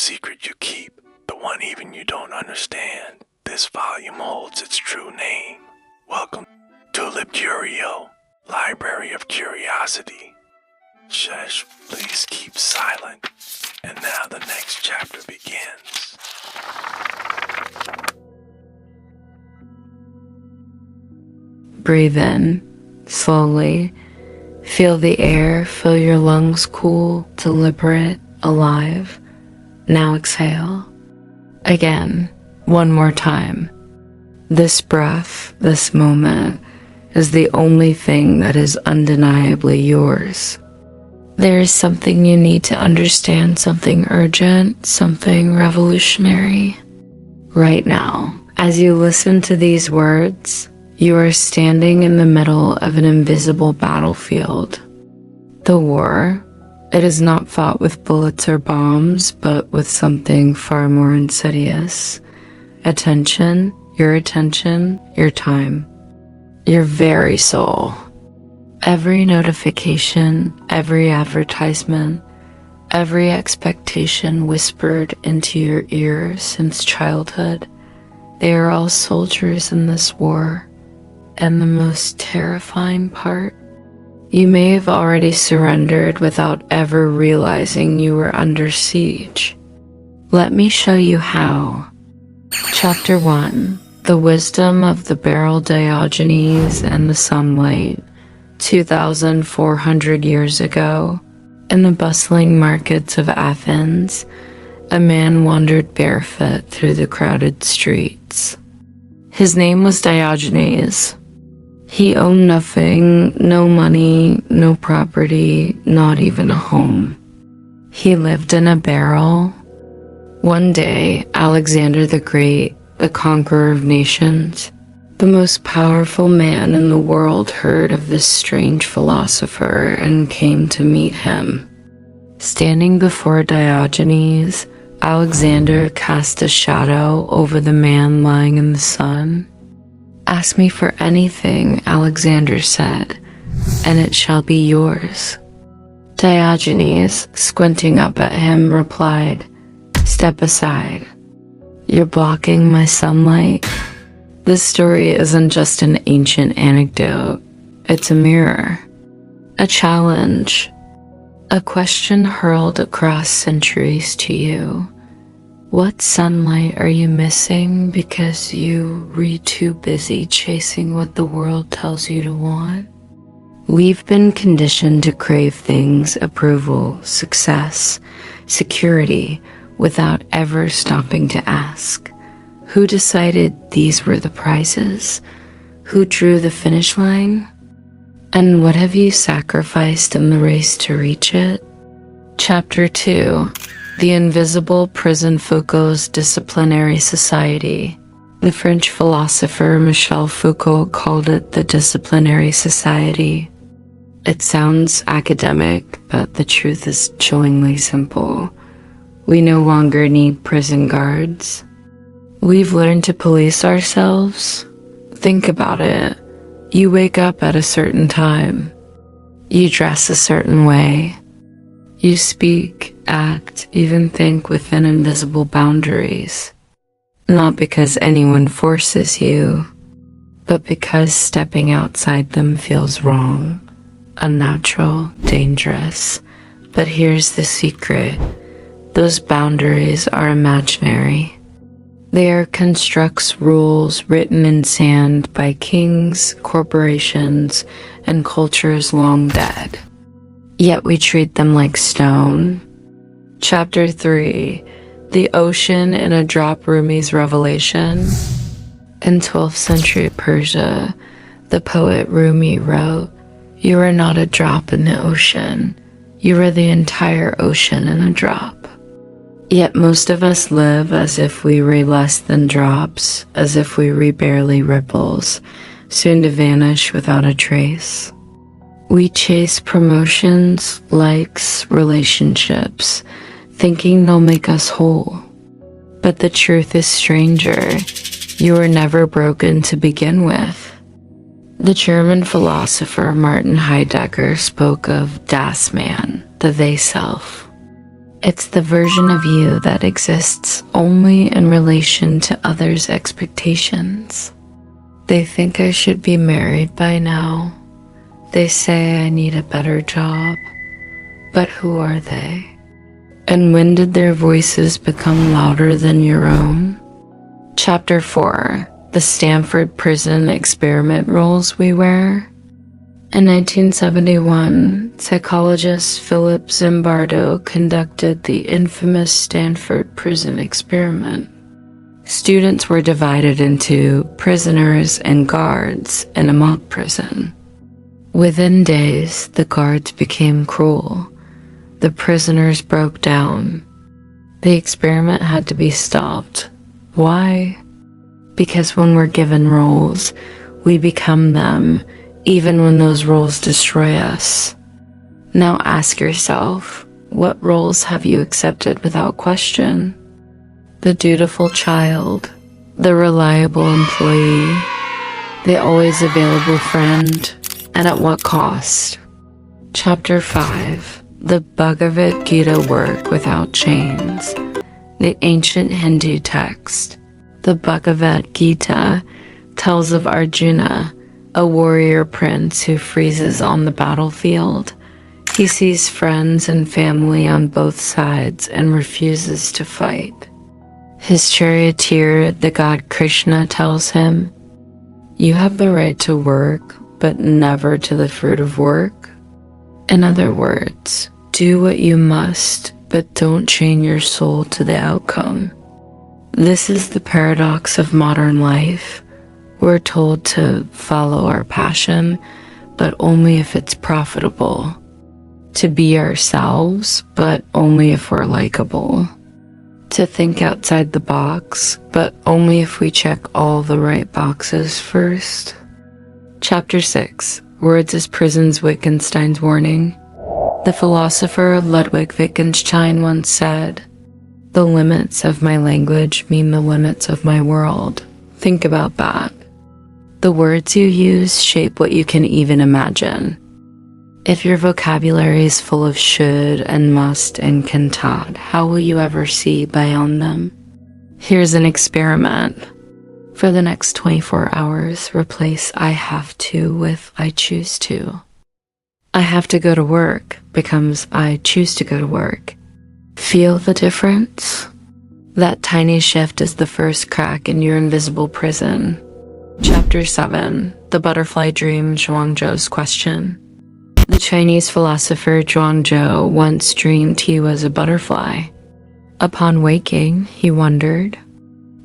secret you keep, the one even you don't understand. This volume holds its true name. Welcome to Libcurio, Library of Curiosity. Shush, please keep silent. And now the next chapter begins. Breathe in, slowly. Feel the air fill your lungs cool, deliberate, alive. Now exhale. Again, one more time. This breath, this moment, is the only thing that is undeniably yours. There is something you need to understand, something urgent, something revolutionary. Right now, as you listen to these words, you are standing in the middle of an invisible battlefield. The war, it is not fought with bullets or bombs, but with something far more insidious. Attention, your time, your very soul. Every notification, every advertisement, every expectation whispered into your ear since childhood, they are all soldiers in this war. And the most terrifying part, you may have already surrendered without ever realizing you were under siege. Let me show you how. Chapter 1. The Wisdom of the Barrel Diogenes and the Sunlight. 2,400 years ago, in the bustling markets of Athens, a man wandered barefoot through the crowded streets. His name was Diogenes. He owned nothing, no money, no property, not even a home. He lived in a barrel. One day, Alexander the Great, the conqueror of nations, the most powerful man in the world, heard of this strange philosopher and came to meet him. Standing before Diogenes, Alexander cast a shadow over the man lying in the sun. "Ask me for anything," Alexander said, "and it shall be yours." Diogenes, squinting up at him, replied, "Step aside. You're blocking my sunlight." This story isn't just an ancient anecdote. It's a mirror, a challenge, a question hurled across centuries to you. What sunlight are you missing because you were too busy chasing what the world tells you to want? We've been conditioned to crave things, approval, success, security, without ever stopping to ask, who decided these were the prizes? Who drew the finish line? And what have you sacrificed in the race to reach it? Chapter 2. The Invisible Prison. Foucault's Disciplinary Society. The French philosopher Michel Foucault called it the Disciplinary Society. It sounds academic, but the truth is chillingly simple. We no longer need prison guards. We've learned to police ourselves. Think about it. You wake up at a certain time. You dress a certain way. You speak, act, even think within invisible boundaries. Not because anyone forces you, but because stepping outside them feels wrong, unnatural, dangerous. But here's the secret. Those boundaries are imaginary. They are constructs, rules written in sand by kings, corporations, and cultures long dead. Yet we treat them like stone. Chapter 3. The Ocean in a Drop. Rumi's Revelation. In 12th century Persia, the poet Rumi wrote, "You are not a drop in the ocean. You are the entire ocean in a drop." Yet most of us live as if we were less than drops, as if we were barely ripples, soon to vanish without a trace. We chase promotions, likes, relationships, thinking they'll make us whole. But the truth is stranger. You were never broken to begin with. The German philosopher Martin Heidegger spoke of Das Man, the they self. It's the version of you that exists only in relation to others' expectations. They think I should be married by now. They say I need a better job. But who are they? And when did their voices become louder than your own? Chapter 4. The Stanford Prison Experiment Rules We Wear. In 1971, psychologist Philip Zimbardo conducted the infamous Stanford Prison Experiment. Students were divided into prisoners and guards in a mock prison. Within days, the guards became cruel. The prisoners broke down. The experiment had to be stopped. Why? Because when we're given roles, we become them, even when those roles destroy us. Now ask yourself, what roles have you accepted without question? The dutiful child, the reliable employee, the always available friend, and at what cost? Chapter 5. The Bhagavad Gita work without chains. The ancient Hindu text, the Bhagavad Gita, tells of Arjuna, a warrior prince who freezes on the battlefield. He sees friends and family on both sides and refuses to fight. His charioteer, the god Krishna, tells him, "You have the right to work, but never to the fruit of work." In other words, do what you must, but don't chain your soul to the outcome. This is the paradox of modern life. We're told to follow our passion, but only if it's profitable. To be ourselves, but only if we're likable. To think outside the box, but only if we check all the right boxes first. Chapter 6. Words as Prisons, Wittgenstein's Warning. The philosopher Ludwig Wittgenstein once said, "The limits of my language mean the limits of my world." Think about that. The words you use shape what you can even imagine. If your vocabulary is full of should and must and cantat, how will you ever see beyond them? Here's an experiment. For the next 24 hours, replace I have to with I choose to. I have to go to work becomes I choose to go to work. Feel the difference? That tiny shift is the first crack in your invisible prison. Chapter 7. The Butterfly Dream, Zhuang Zhou's Question. The Chinese philosopher Zhuang Zhou once dreamed he was a butterfly. Upon waking, he wondered,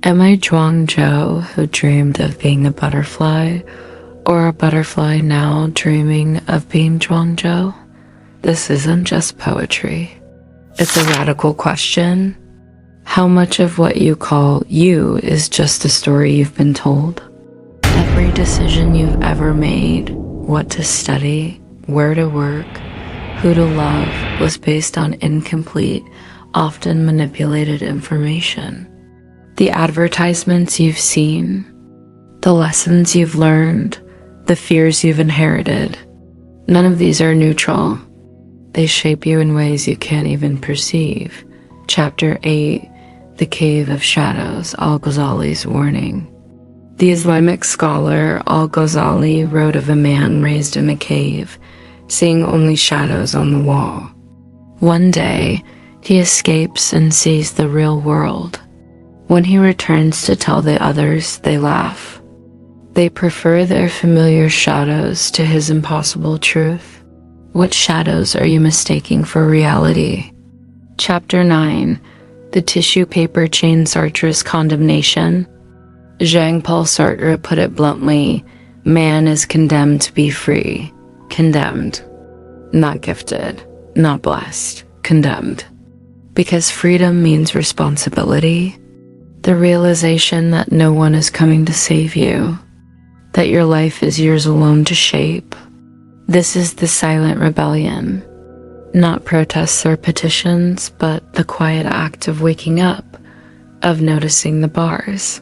am I Zhuang Zhou who dreamed of being a butterfly, or a butterfly now dreaming of being Zhuang Zhou? This isn't just poetry. It's a radical question. How much of what you call you is just a story you've been told? Every decision you've ever made, what to study, where to work, who to love, was based on incomplete, often manipulated information. The advertisements you've seen, the lessons you've learned, the fears you've inherited, none of these are neutral. They shape you in ways you can't even perceive. Chapter 8. The Cave of Shadows, Al-Ghazali's Warning. The Islamic scholar Al-Ghazali wrote of a man raised in a cave, seeing only shadows on the wall. One day, he escapes and sees the real world. When he returns to tell the others, they laugh. They prefer their familiar shadows to his impossible truth. What shadows are you mistaking for reality? Chapter 9. The Tissue Paper Chain Sartre's Condemnation. Jean-Paul Sartre put it bluntly, man is condemned to be free. Condemned. Not gifted. Not blessed. Condemned. Because freedom means responsibility. The realization that no one is coming to save you. That your life is yours alone to shape. This is the silent rebellion. Not protests or petitions, but the quiet act of waking up, of noticing the bars,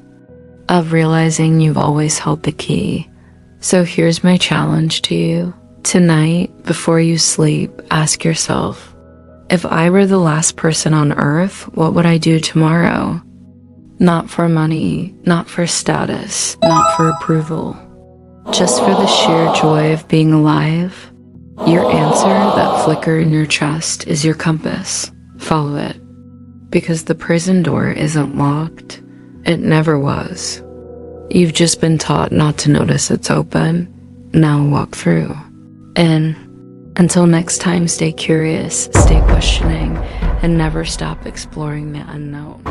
of realizing you've always held the key. So here's my challenge to you. Tonight, before you sleep, ask yourself, If I were the last person on Earth, what would I do tomorrow? Not for money, not for status, not for approval. Just for the sheer joy of being alive. Your answer, that flicker in your chest, is your compass. Follow it. Because the prison door isn't locked. It never was. You've just been taught not to notice it's open. Now walk through. And until next time, stay curious, stay questioning, and never stop exploring the unknown.